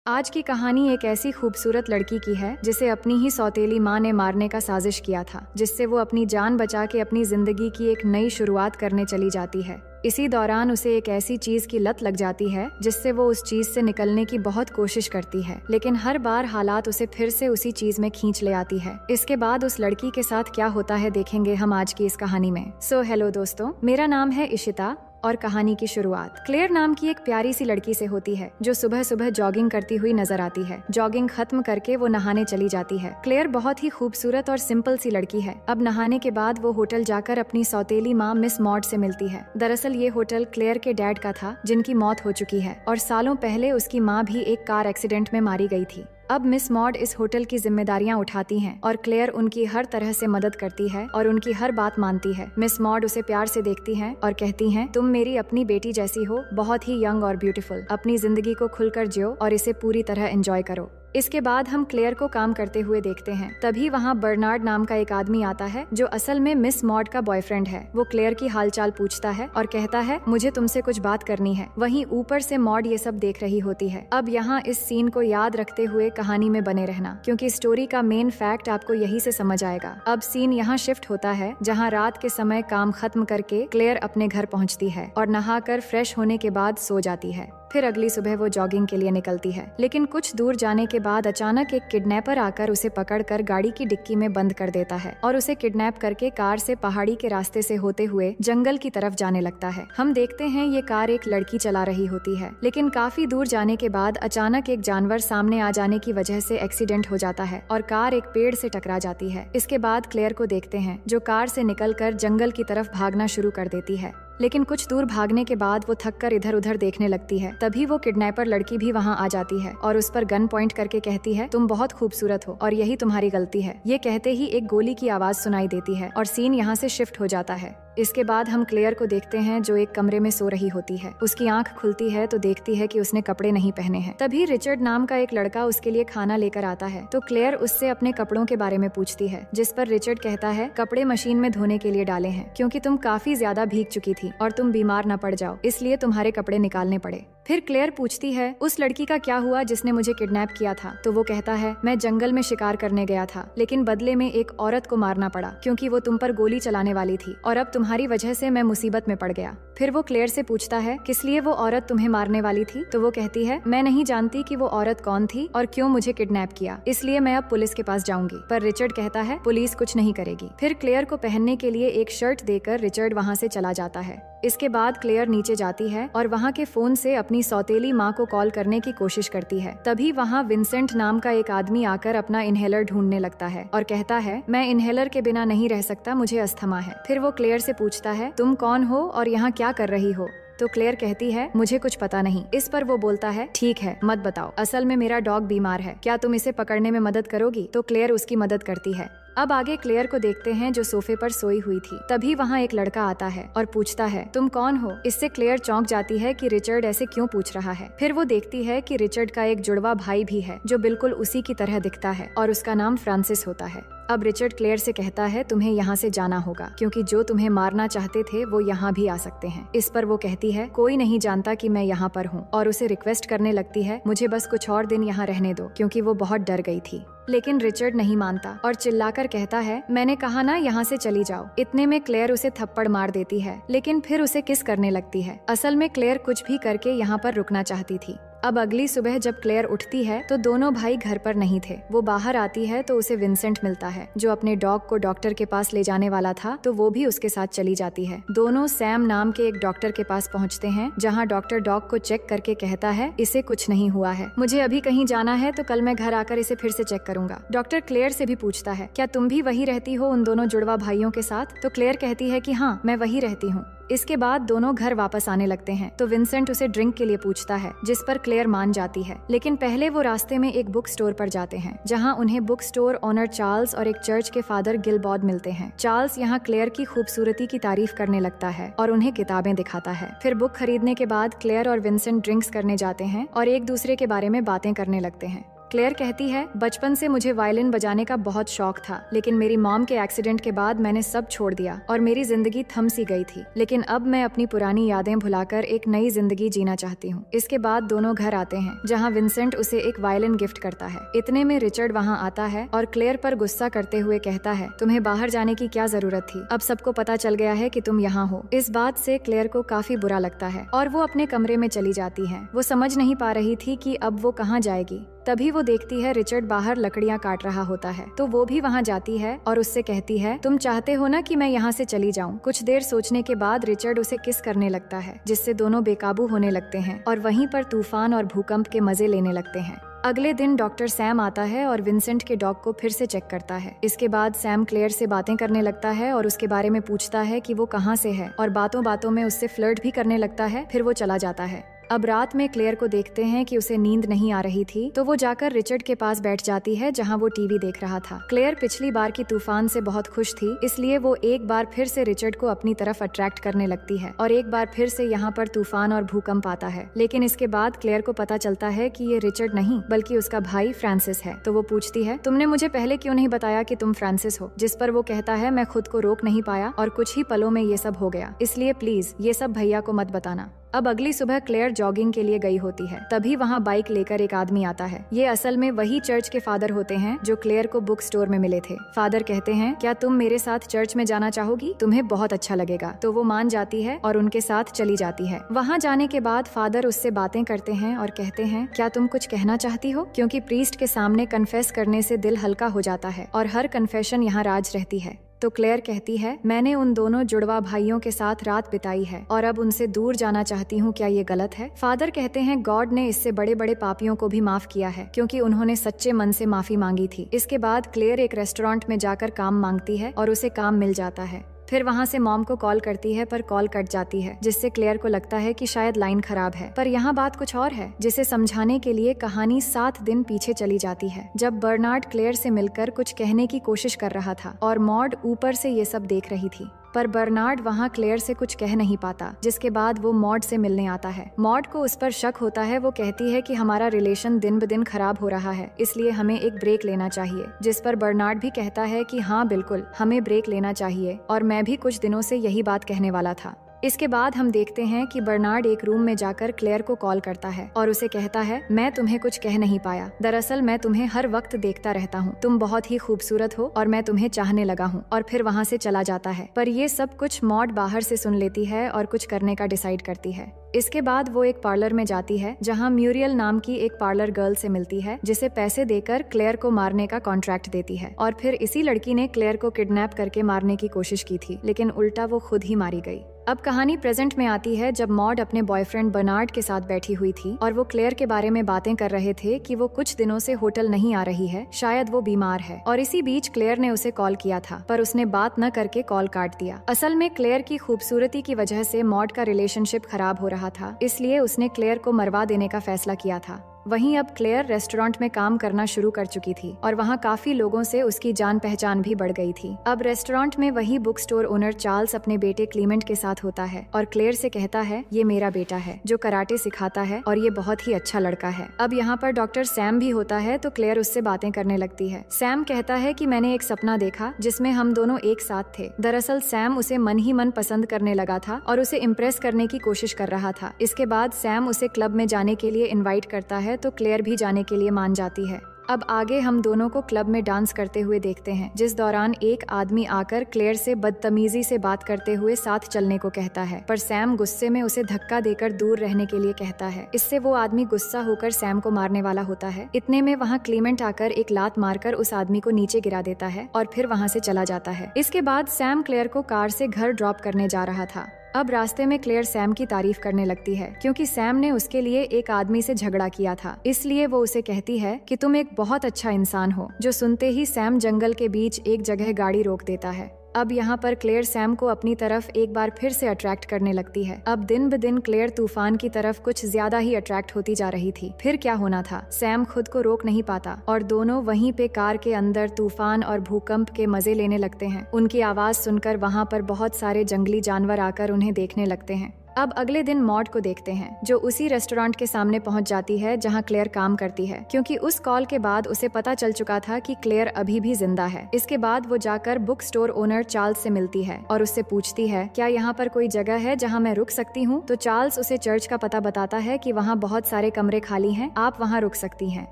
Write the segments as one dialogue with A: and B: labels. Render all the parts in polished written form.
A: आज की कहानी एक ऐसी खूबसूरत लड़की की है जिसे अपनी ही सौतेली माँ ने मारने का साजिश किया था, जिससे वो अपनी जान बचा के अपनी जिंदगी की एक नई शुरुआत करने चली जाती है। इसी दौरान उसे एक ऐसी चीज की लत लग जाती है जिससे वो उस चीज से निकलने की बहुत कोशिश करती है, लेकिन हर बार हालात उसे फिर से उसी चीज में खींच ले आती है। इसके बाद उस लड़की के साथ क्या होता है देखेंगे हम आज की इस कहानी में। हेलो दोस्तों, मेरा नाम है इशिता और कहानी की शुरुआत क्लेयर नाम की एक प्यारी सी लड़की से होती है जो सुबह सुबह जॉगिंग करती हुई नजर आती है। जॉगिंग खत्म करके वो नहाने चली जाती है। क्लेयर बहुत ही खूबसूरत और सिंपल सी लड़की है। अब नहाने के बाद वो होटल जाकर अपनी सौतेली माँ मिस मॉड से मिलती है। दरअसल ये होटल क्लेयर के डैड का था जिनकी मौत हो चुकी है और सालों पहले उसकी माँ भी एक कार एक्सीडेंट में मारी गई थी। अब मिस मॉड इस होटल की जिम्मेदारियां उठाती हैं और क्लेयर उनकी हर तरह से मदद करती है और उनकी हर बात मानती है। मिस मॉड उसे प्यार से देखती हैं और कहती हैं, तुम मेरी अपनी बेटी जैसी हो, बहुत ही यंग और ब्यूटीफुल। अपनी जिंदगी को खुलकर जियो और इसे पूरी तरह एंजॉय करो। इसके बाद हम क्लेयर को काम करते हुए देखते हैं। तभी वहाँ बर्नार्ड नाम का एक आदमी आता है जो असल में मिस मॉड का बॉयफ्रेंड है। वो क्लेयर की हालचाल पूछता है और कहता है, मुझे तुमसे कुछ बात करनी है। वहीं ऊपर से मॉड ये सब देख रही होती है। अब यहाँ इस सीन को याद रखते हुए कहानी में बने रहना, क्योंकि स्टोरी का मेन फैक्ट आपको यही से समझ आएगा। अब सीन यहाँ शिफ्ट होता है जहाँ रात के समय काम खत्म करके क्लेयर अपने घर पहुँचती है और नहाकर फ्रेश होने के बाद सो जाती है। फिर अगली सुबह वो जॉगिंग के लिए निकलती है, लेकिन कुछ दूर जाने के बाद अचानक एक किडनैपर आकर उसे पकड़कर गाड़ी की डिक्की में बंद कर देता है और उसे किडनैप करके कार से पहाड़ी के रास्ते से होते हुए जंगल की तरफ जाने लगता है। हम देखते हैं ये कार एक लड़की चला रही होती है, लेकिन काफी दूर जाने के बाद अचानक एक जानवर सामने आ जाने की वजह से एक्सीडेंट हो जाता है और कार एक पेड़ से टकरा जाती है। इसके बाद क्लेयर को देखते हैं जो कार से निकलकर जंगल की तरफ भागना शुरू कर देती है, लेकिन कुछ दूर भागने के बाद वो थककर इधर उधर देखने लगती है। तभी वो किडनैपर लड़की भी वहाँ आ जाती है और उस पर गन पॉइंट करके कहती है, तुम बहुत खूबसूरत हो और यही तुम्हारी गलती है। ये कहते ही एक गोली की आवाज सुनाई देती है और सीन यहाँ से शिफ्ट हो जाता है। इसके बाद हम क्लेयर को देखते हैं जो एक कमरे में सो रही होती है। उसकी आंख खुलती है तो देखती है कि उसने कपड़े नहीं पहने हैं। तभी रिचर्ड नाम का एक लड़का उसके लिए खाना लेकर आता है तो क्लेयर उससे अपने कपड़ों के बारे में पूछती है, जिस पर रिचर्ड कहता है, कपड़े मशीन में धोने के लिए डाले हैं क्योंकि तुम काफी ज्यादा भीग चुकी थी और तुम बीमार न पड़ जाओ, इसलिए तुम्हारे कपड़े निकालने पड़े। फिर क्लेयर पूछती है, उस लड़की का क्या हुआ जिसने मुझे किडनैप किया था? तो वो कहता है, मैं जंगल में शिकार करने गया था, लेकिन बदले में एक औरत को मारना पड़ा क्योंकि वो तुम पर गोली चलाने वाली थी और अब तुम्हारी वजह से मैं मुसीबत में पड़ गया। फिर वो क्लेयर से पूछता है, किस लिए वो औरत तुम्हें मारने वाली थी? तो वो कहती है, मैं नहीं जानती कि वो औरत कौन थी और क्यों मुझे किडनैप किया, इसलिए मैं अब पुलिस के पास जाऊंगी। पर रिचर्ड कहता है, पुलिस कुछ नहीं करेगी। फिर क्लेयर को पहनने के लिए एक शर्ट देकर रिचर्ड वहाँ से चला जाता है। इसके बाद क्लेयर नीचे जाती है और वहाँ के फोन से अपनी सौतेली माँ को कॉल करने की कोशिश करती है। तभी वहाँ विंसेंट नाम का एक आदमी आकर अपना इनहेलर ढूंढने लगता है और कहता है, मैं इनहेलर के बिना नहीं रह सकता, मुझे अस्थमा है। फिर वो क्लेयर से पूछता है, तुम कौन हो और यहाँ क्या कर रही हो? तो क्लेयर कहती है, मुझे कुछ पता नहीं। इस पर वो बोलता है, ठीक है, मत बताओ, असल में मेरा डॉग बीमार है, क्या तुम इसे पकड़ने में मदद करोगी? तो क्लेयर उसकी मदद करती है। अब आगे क्लेयर को देखते हैं जो सोफे पर सोई हुई थी। तभी वहाँ एक लड़का आता है और पूछता है, तुम कौन हो? इससे क्लेयर चौंक जाती है कि रिचर्ड ऐसे क्यों पूछ रहा है। फिर वो देखती है कि रिचर्ड का एक जुड़वा भाई भी है जो बिल्कुल उसी की तरह दिखता है और उसका नाम फ्रांसिस होता है। अब रिचर्ड क्लेयर से कहता है, तुम्हें यहाँ से जाना होगा क्योंकि जो तुम्हें मारना चाहते थे वो यहाँ भी आ सकते हैं। इस पर वो कहती है, कोई नहीं जानता कि मैं यहाँ पर हूँ और उसे रिक्वेस्ट करने लगती है, मुझे बस कुछ और दिन यहाँ रहने दो, क्योंकि वो बहुत डर गई थी। लेकिन रिचर्ड नहीं मानता और चिल्लाकर कहता है, मैंने कहा ना यहाँ से चली जाओ। इतने में क्लेयर उसे थप्पड़ मार देती है, लेकिन फिर उसे किस करने लगती है। असल में क्लेयर कुछ भी करके यहाँ पर रुकना चाहती थी। अब अगली सुबह जब क्लेयर उठती है तो दोनों भाई घर पर नहीं थे। वो बाहर आती है तो उसे विंसेंट मिलता है जो अपने डॉग को डॉक्टर के पास ले जाने वाला था, तो वो भी उसके साथ चली जाती है। दोनों सैम नाम के एक डॉक्टर के पास पहुंचते हैं जहां डॉक्टर डॉग को चेक करके कहता है, इसे कुछ नहीं हुआ है, मुझे अभी कहीं जाना है तो कल मैं घर आकर इसे फिर से चेक करूंगा। डॉक्टर क्लेयर से भी पूछता है, क्या तुम भी वही रहती हो उन दोनों जुड़वा भाइयों के साथ? तो क्लेयर कहती है कि हाँ, मैं वही रहती हूँ। इसके बाद दोनों घर वापस आने लगते हैं तो विंसेंट उसे ड्रिंक के लिए पूछता है, जिस पर क्लेयर मान जाती है। लेकिन पहले वो रास्ते में एक बुक स्टोर पर जाते हैं जहां उन्हें बुक स्टोर ओनर चार्ल्स और एक चर्च के फादर गिलबॉड मिलते हैं। चार्ल्स यहाँ क्लेयर की खूबसूरती की तारीफ करने लगता है और उन्हें किताबें दिखाता है। फिर बुक खरीदने के बाद क्लेयर और विंसेंट ड्रिंक्स करने जाते हैं और एक दूसरे के बारे में बातें करने लगते हैं। क्लेयर कहती है, बचपन से मुझे वायलिन बजाने का बहुत शौक था, लेकिन मेरी मॉम के एक्सीडेंट के बाद मैंने सब छोड़ दिया और मेरी जिंदगी थम सी गई थी। लेकिन अब मैं अपनी पुरानी यादें भुलाकर एक नई जिंदगी जीना चाहती हूँ। इसके बाद दोनों घर आते हैं, जहाँ विंसेंट उसे एक वायलिन गिफ्ट करता है। इतने में रिचर्ड वहाँ आता है और क्लेयर पर गुस्सा करते हुए कहता है, तुम्हें बाहर जाने की क्या जरूरत थी, अब सबको पता चल गया है कि तुम यहाँ हो। इस बात से क्लेयर को काफी बुरा लगता है और वो अपने कमरे में चली जाती है। वो समझ नहीं पा रही थी कि अब वो कहाँ जाएगी। तभी वो देखती है रिचर्ड बाहर लकड़ियाँ काट रहा होता है, तो वो भी वहाँ जाती है और उससे कहती है, तुम चाहते हो ना कि मैं यहाँ से चली जाऊँ। कुछ देर सोचने के बाद रिचर्ड उसे किस करने लगता है, जिससे दोनों बेकाबू होने लगते हैं और वहीं पर तूफान और भूकंप के मजे लेने लगते हैं। अगले दिन डॉक्टर सैम आता है और विंसेंट के डॉग को फिर से चेक करता है। इसके बाद सैम क्लेयर से बातें करने लगता है और उसके बारे में पूछता है कि वो कहाँ से है और बातों बातों में उससे फ्लर्ट भी करने लगता है। फिर वो चला जाता है। अब रात में क्लेयर को देखते हैं कि उसे नींद नहीं आ रही थी, तो वो जाकर रिचर्ड के पास बैठ जाती है, जहां वो टीवी देख रहा था। क्लेयर पिछली बार की तूफान से बहुत खुश थी, इसलिए वो एक बार फिर से रिचर्ड को अपनी तरफ अट्रैक्ट करने लगती है और एक बार फिर से यहाँ पर तूफान और भूकंप आता है। लेकिन इसके बाद क्लेयर को पता चलता है कि ये रिचर्ड नहीं बल्कि उसका भाई फ्रांसिस है। तो वो पूछती है, तुमने मुझे पहले क्यों नहीं बताया कि तुम फ्रांसिस हो? जिस पर वो कहता है, मैं खुद को रोक नहीं पाया और कुछ ही पलों में ये सब हो गया, इसलिए प्लीज ये सब भैया को मत बताना। अब अगली सुबह क्लेयर जॉगिंग के लिए गई होती है, तभी वहाँ बाइक लेकर एक आदमी आता है। ये असल में वही चर्च के फादर होते हैं जो क्लेयर को बुक स्टोर में मिले थे। फादर कहते हैं, क्या तुम मेरे साथ चर्च में जाना चाहोगी? तुम्हें बहुत अच्छा लगेगा। तो वो मान जाती है और उनके साथ चली जाती है। वहाँ जाने के बाद फादर उससे बातें करते हैं और कहते हैं, क्या तुम कुछ कहना चाहती हो? क्योंकि प्रीस्ट के सामने कन्फेस करने से दिल हल्का हो जाता है और हर कन्फेशन यहाँ राज रहती है। तो क्लेयर कहती है, मैंने उन दोनों जुड़वा भाइयों के साथ रात बिताई है और अब उनसे दूर जाना चाहती हूँ, क्या ये गलत है? फादर कहते हैं, गॉड ने इससे बड़े बड़े पापियों को भी माफ किया है क्योंकि उन्होंने सच्चे मन से माफी मांगी थी। इसके बाद क्लेयर एक रेस्टोरेंट में जाकर काम मांगती है और उसे काम मिल जाता है। फिर वहाँ से मॉम को कॉल करती है, पर कॉल कट जाती है, जिससे क्लेयर को लगता है कि शायद लाइन खराब है। पर यहाँ बात कुछ और है, जिसे समझाने के लिए कहानी 7 दिन पीछे चली जाती है, जब बर्नार्ड क्लेयर से मिलकर कुछ कहने की कोशिश कर रहा था और मॉड ऊपर से ये सब देख रही थी। पर बर्नार्ड वहाँ क्लेयर से कुछ कह नहीं पाता, जिसके बाद वो मॉड से मिलने आता है। मॉड को उस पर शक होता है। वो कहती है कि हमारा रिलेशन दिन ब दिन खराब हो रहा है, इसलिए हमें एक ब्रेक लेना चाहिए। जिस पर बर्नार्ड भी कहता है कि हाँ बिल्कुल, हमें ब्रेक लेना चाहिए और मैं भी कुछ दिनों से यही बात कहने वाला था। इसके बाद हम देखते हैं कि बर्नार्ड एक रूम में जाकर क्लेयर को कॉल करता है और उसे कहता है, मैं तुम्हें कुछ कह नहीं पाया, दरअसल मैं तुम्हें हर वक्त देखता रहता हूँ, तुम बहुत ही खूबसूरत हो और मैं तुम्हें चाहने लगा हूँ। और फिर वहाँ से चला जाता है। पर ये सब कुछ मॉड बाहर से सुन लेती है और कुछ करने का डिसाइड करती है। इसके बाद वो एक पार्लर में जाती है, जहाँ म्यूरियल नाम की एक पार्लर गर्ल से मिलती है, जिसे पैसे देकर क्लेयर को मारने का कॉन्ट्रैक्ट देती है। और फिर इसी लड़की ने क्लेयर को किडनैप करके मारने की कोशिश की थी, लेकिन उल्टा वो खुद ही मारी गई। अब कहानी प्रेजेंट में आती है, जब मॉड अपने बॉयफ्रेंड बर्नार्ड के साथ बैठी हुई थी और वो क्लेयर के बारे में बातें कर रहे थे कि वो कुछ दिनों से होटल नहीं आ रही है, शायद वो बीमार है। और इसी बीच क्लेयर ने उसे कॉल किया था, पर उसने बात न करके कॉल काट दिया। असल में क्लेयर की खूबसूरती की वजह से मॉड का रिलेशनशिप खराब हो रहा था, इसलिए उसने क्लेयर को मरवा देने का फैसला किया था। वहीं अब क्लेयर रेस्टोरेंट में काम करना शुरू कर चुकी थी और वहाँ काफी लोगों से उसकी जान पहचान भी बढ़ गई थी। अब रेस्टोरेंट में वही बुक स्टोर ओनर चार्ल्स अपने बेटे क्लीमेंट के साथ होता है और क्लेयर से कहता है, ये मेरा बेटा है जो कराटे सिखाता है और ये बहुत ही अच्छा लड़का है। अब यहाँ पर डॉक्टर सैम भी होता है, तो क्लेयर उससे बातें करने लगती है। सैम कहता है कि मैंने एक सपना देखा जिसमें हम दोनों एक साथ थे। दरअसल सैम उसे मन ही मन पसंद करने लगा था और उसे इम्प्रेस करने की कोशिश कर रहा था। इसके बाद सैम उसे क्लब में जाने के लिए इन्वाइट करता है, तो क्लेयर भी जाने के लिए मान जाती है। अब आगे हम दोनों को क्लब में डांस करते हुए देखते हैं, जिस दौरान एक आदमी आकर क्लेयर से बदतमीजी से बात करते हुए साथ चलने को कहता है, पर सैम गुस्से में उसे धक्का देकर दूर रहने के लिए कहता है। इससे वो आदमी गुस्सा होकर सैम को मारने वाला होता है। इतने में वहाँ क्लीमेंट आकर एक लात मारकर उस आदमी को नीचे गिरा देता है और फिर वहाँ से चला जाता है। इसके बाद सैम क्लेयर को कार से घर ड्रॉप करने जा रहा था। अब रास्ते में क्लेयर सैम की तारीफ करने लगती है, क्योंकि सैम ने उसके लिए एक आदमी से झगड़ा किया था। इसलिए वो उसे कहती है कि तुम एक बहुत अच्छा इंसान हो, जो सुनते ही सैम जंगल के बीच एक जगह गाड़ी रोक देता है। अब यहाँ पर क्लेयर सैम को अपनी तरफ एक बार फिर से अट्रैक्ट करने लगती है। अब दिन ब दिन क्लेयर तूफान की तरफ कुछ ज्यादा ही अट्रैक्ट होती जा रही थी। फिर क्या होना था, सैम खुद को रोक नहीं पाता और दोनों वहीं पे कार के अंदर तूफान और भूकंप के मजे लेने लगते हैं। उनकी आवाज सुनकर वहाँ पर बहुत सारे जंगली जानवर आकर उन्हें देखने लगते हैं। अब अगले दिन मॉड को देखते हैं, जो उसी रेस्टोरेंट के सामने पहुंच जाती है जहां क्लेयर काम करती है, क्योंकि उस कॉल के बाद उसे पता चल चुका था कि क्लेयर अभी भी जिंदा है। इसके बाद वो जाकर बुक स्टोर ओनर चार्ल्स से मिलती है और उससे पूछती है, क्या यहाँ पर कोई जगह है जहाँ मैं रुक सकती हूँ? तो चार्ल्स उसे चर्च का पता बताता है कि वहाँ बहुत सारे कमरे खाली हैं, आप वहाँ रुक सकती हैं।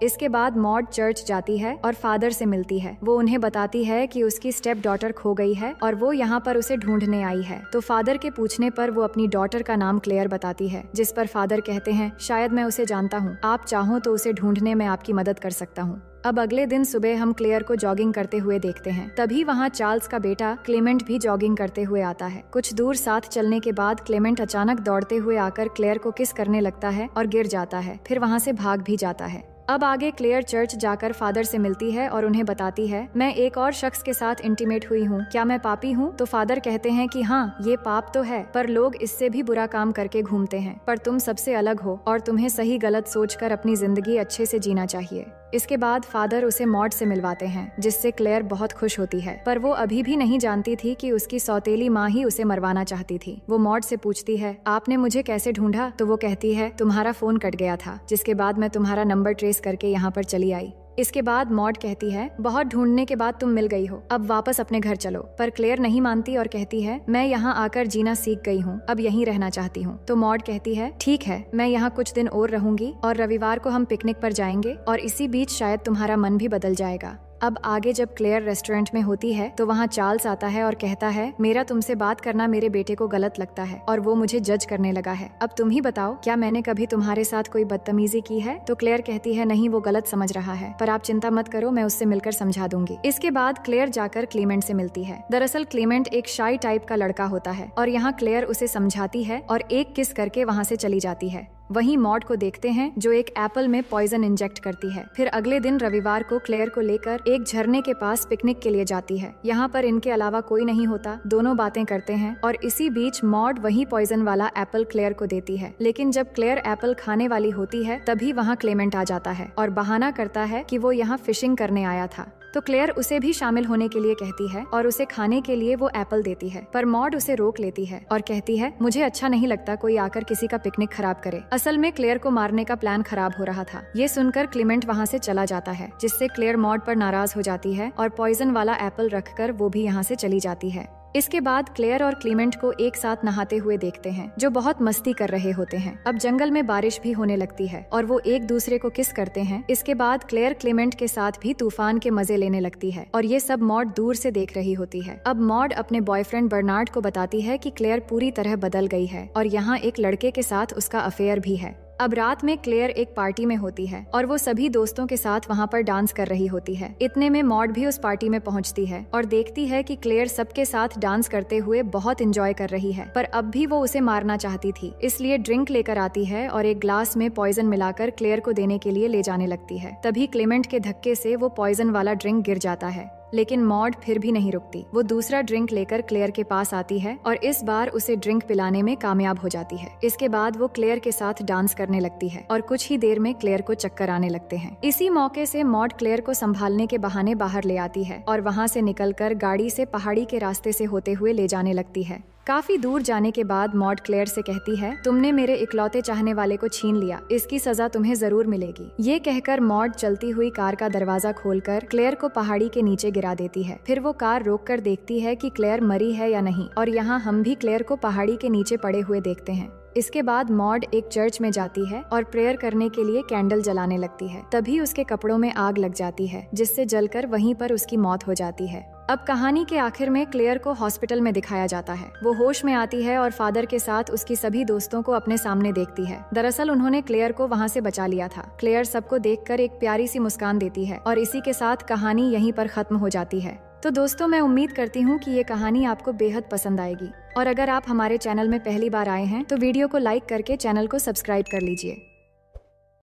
A: इसके बाद मॉड चर्च जाती है और फादर से मिलती है। वो उन्हें बताती है कि उसकी स्टेप डॉटर खो गई है और वो यहाँ पर उसे ढूंढने आई है। तो फादर के पूछने पर वो अपनी डॉटर का नाम क्लेयर बताती है, जिस पर फादर कहते हैं, शायद मैं उसे जानता हूँ, आप चाहो तो उसे ढूंढने में आपकी मदद कर सकता हूँ। अब अगले दिन सुबह हम क्लेयर को जॉगिंग करते हुए देखते हैं। तभी वहाँ चार्ल्स का बेटा क्लेमेंट भी जॉगिंग करते हुए आता है। कुछ दूर साथ चलने के बाद क्लेमेंट अचानक दौड़ते हुए आकर क्लेयर को किस करने लगता है और गिर जाता है, फिर वहाँ से भाग भी जाता है। अब आगे क्लेयर चर्च जाकर फादर से मिलती है और उन्हें बताती है, मैं एक और शख्स के साथ इंटीमेट हुई हूँ, क्या मैं पापी हूँ? तो फादर कहते हैं कि हाँ, ये पाप तो है, पर लोग इससे भी बुरा काम करके घूमते हैं, पर तुम सबसे अलग हो और तुम्हें सही गलत सोचकर अपनी जिंदगी अच्छे से जीना चाहिए। इसके बाद फादर उसे मॉड से मिलवाते हैं, जिससे क्लेयर बहुत खुश होती है, पर वो अभी भी नहीं जानती थी कि उसकी सौतेली माँ ही उसे मरवाना चाहती थी। वो मॉड से पूछती है, आपने मुझे कैसे ढूंढा? तो वो कहती है, तुम्हारा फोन कट गया था, जिसके बाद मैं तुम्हारा नंबर ट्रेस करके यहाँ पर चली आई। इसके बाद मॉड कहती है, बहुत ढूंढने के बाद तुम मिल गई हो, अब वापस अपने घर चलो। पर क्लेयर नहीं मानती और कहती है, मैं यहाँ आकर जीना सीख गई हूँ, अब यहीं रहना चाहती हूँ। तो मॉड कहती है, ठीक है, मैं यहाँ कुछ दिन और रहूंगी और रविवार को हम पिकनिक पर जाएंगे और इसी बीच शायद तुम्हारा मन भी बदल जाएगा। अब आगे जब क्लेयर रेस्टोरेंट में होती है तो वहाँ चार्ल्स आता है और कहता है, मेरा तुमसे बात करना मेरे बेटे को गलत लगता है और वो मुझे जज करने लगा है। अब तुम ही बताओ, क्या मैंने कभी तुम्हारे साथ कोई बदतमीजी की है? तो क्लेयर कहती है, नहीं, वो गलत समझ रहा है, पर आप चिंता मत करो, मैं उससे मिलकर समझा दूंगी। इसके बाद क्लेयर जाकर क्लेमेंट से मिलती है। दरअसल क्लेमेंट एक शाई टाइप का लड़का होता है और यहाँ क्लेयर उसे समझाती है और एक किस करके वहाँ से चली जाती है। वहीं मॉड को देखते हैं, जो एक एप्पल में पॉइजन इंजेक्ट करती है। फिर अगले दिन रविवार को क्लेयर को लेकर एक झरने के पास पिकनिक के लिए जाती है। यहाँ पर इनके अलावा कोई नहीं होता, दोनों बातें करते हैं और इसी बीच मॉड वही पॉइजन वाला एप्पल क्लेयर को देती है। लेकिन जब क्लेयर एप्पल खाने वाली होती है तभी वहाँ क्लेमेंट आ जाता है और बहाना करता है कि वो यहाँ फिशिंग करने आया था। तो क्लेयर उसे भी शामिल होने के लिए कहती है और उसे खाने के लिए वो एप्पल देती है, पर मॉड उसे रोक लेती है और कहती है, मुझे अच्छा नहीं लगता कोई आकर किसी का पिकनिक खराब करे। असल में क्लेयर को मारने का प्लान खराब हो रहा था। ये सुनकर क्लेमेंट वहाँ से चला जाता है, जिससे क्लेयर मॉड पर नाराज हो जाती है और पॉइजन वाला एप्पल रखकर वो भी यहाँ से चली जाती है। इसके बाद क्लेयर और क्लेमेंट को एक साथ नहाते हुए देखते हैं, जो बहुत मस्ती कर रहे होते हैं। अब जंगल में बारिश भी होने लगती है और वो एक दूसरे को किस करते हैं। इसके बाद क्लेयर क्लेमेंट के साथ भी तूफान के मजे लेने लगती है और ये सब मॉड दूर से देख रही होती है। अब मॉड अपने बॉयफ्रेंड बर्नार्ड को बताती है कि क्लेयर पूरी तरह बदल गई है और यहाँ एक लड़के के साथ उसका अफेयर भी है। अब रात में क्लेयर एक पार्टी में होती है और वो सभी दोस्तों के साथ वहाँ पर डांस कर रही होती है। इतने में मॉड भी उस पार्टी में पहुँचती है और देखती है कि क्लेयर सबके साथ डांस करते हुए बहुत एंजॉय कर रही है, पर अब भी वो उसे मारना चाहती थी, इसलिए ड्रिंक लेकर आती है और एक ग्लास में पॉइजन मिलाकर क्लेयर को देने के लिए ले जाने लगती है। तभी क्लेमेंट के धक्के से वो पॉइजन वाला ड्रिंक गिर जाता है, लेकिन मॉड फिर भी नहीं रुकती। वो दूसरा ड्रिंक लेकर क्लेयर के पास आती है और इस बार उसे ड्रिंक पिलाने में कामयाब हो जाती है। इसके बाद वो क्लेयर के साथ डांस करने लगती है और कुछ ही देर में क्लेयर को चक्कर आने लगते हैं। इसी मौके से मॉड क्लेयर को संभालने के बहाने बाहर ले आती है और वहाँ से निकलकर गाड़ी से पहाड़ी के रास्ते से होते हुए ले जाने लगती है। काफी दूर जाने के बाद मॉड क्लेयर से कहती है, तुमने मेरे इकलौते चाहने वाले को छीन लिया, इसकी सजा तुम्हें जरूर मिलेगी। ये कहकर मॉड चलती हुई कार का दरवाजा खोलकर क्लेयर को पहाड़ी के नीचे गिरा देती है। फिर वो कार रोककर देखती है कि क्लेयर मरी है या नहीं, और यहाँ हम भी क्लेयर को पहाड़ी के नीचे पड़े हुए देखते हैं। इसके बाद मॉड एक चर्च में जाती है और प्रेयर करने के लिए कैंडल जलाने लगती है। तभी उसके कपड़ों में आग लग जाती है, जिससे जलकर वहीं पर उसकी मौत हो जाती है। अब कहानी के आखिर में क्लेयर को हॉस्पिटल में दिखाया जाता है। वो होश में आती है और फादर के साथ उसकी सभी दोस्तों को अपने सामने देखती है। दरअसल उन्होंने क्लेयर को वहाँ से बचा लिया था। क्लेयर सबको देखकर एक प्यारी सी मुस्कान देती है और इसी के साथ कहानी यहीं पर खत्म हो जाती है। तो दोस्तों, मैं उम्मीद करती हूँ कि ये कहानी आपको बेहद पसंद आएगी और अगर आप हमारे चैनल में पहली बार आए हैं तो वीडियो को लाइक करके चैनल को सब्सक्राइब कर लीजिए।